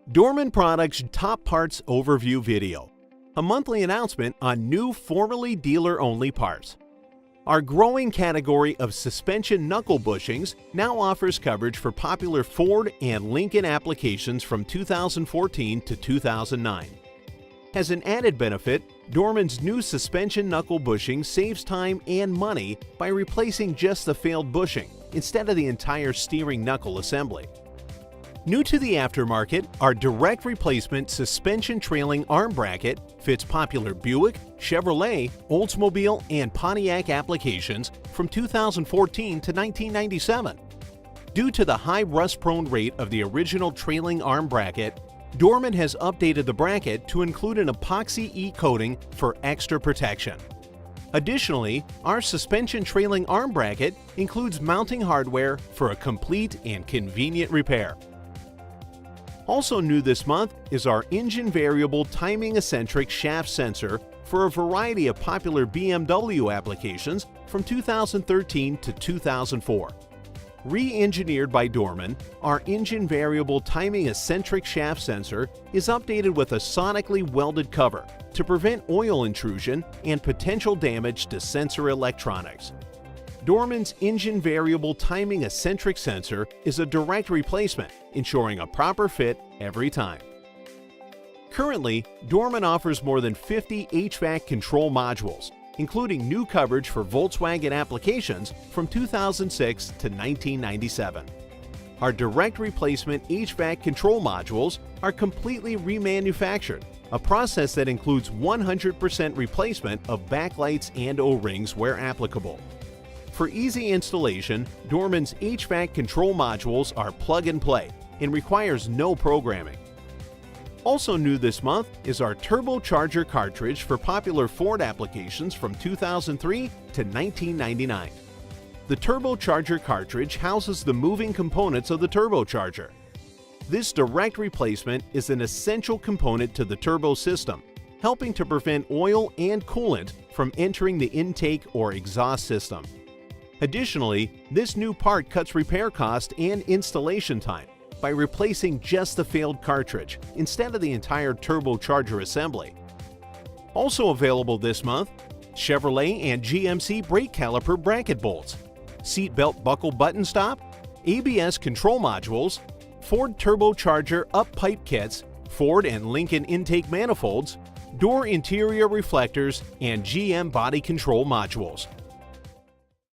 Dorman Products Top Parts Overview Video, a monthly announcement on new formerly dealer-only parts. Our growing category of suspension knuckle bushings now offers coverage for popular Ford and Lincoln applications from 2014 to 2009. As an added benefit, Dorman's new suspension knuckle bushing saves time and money by replacing just the failed bushing instead of the entire steering knuckle assembly. New to the aftermarket, our direct replacement suspension trailing arm bracket fits popular Buick, Chevrolet, Oldsmobile, and Pontiac applications from 2014 to 1997. Due to the high rust-prone rate of the original trailing arm bracket, Dorman has updated the bracket to include an epoxy E-coating for extra protection. Additionally, our suspension trailing arm bracket includes mounting hardware for a complete and convenient repair. Also new this month is our engine variable timing eccentric shaft sensor for a variety of popular BMW applications from 2013 to 2004. Re-engineered by Dorman, our engine variable timing eccentric shaft sensor is updated with a sonically welded cover to prevent oil intrusion and potential damage to sensor electronics. Dorman's engine variable timing eccentric sensor is a direct replacement, ensuring a proper fit every time. Currently, Dorman offers more than 50 HVAC control modules, including new coverage for Volkswagen applications from 2006 to 1997. Our direct replacement HVAC control modules are completely remanufactured, a process that includes 100% replacement of backlights and O-rings where applicable. For easy installation, Dorman's HVAC control modules are plug-and-play and requires no programming. Also new this month is our Turbocharger cartridge for popular Ford applications from 2003 to 1999. The Turbocharger cartridge houses the moving components of the turbocharger. This direct replacement is an essential component to the turbo system, helping to prevent oil and coolant from entering the intake or exhaust system. Additionally, this new part cuts repair cost and installation time by replacing just the failed cartridge instead of the entire turbocharger assembly. Also available this month, Chevrolet and GMC brake caliper bracket bolts, seat belt buckle button stop, ABS control modules, Ford Turbocharger up pipe kits, Ford and Lincoln intake manifolds, door interior reflectors, and GM body control modules.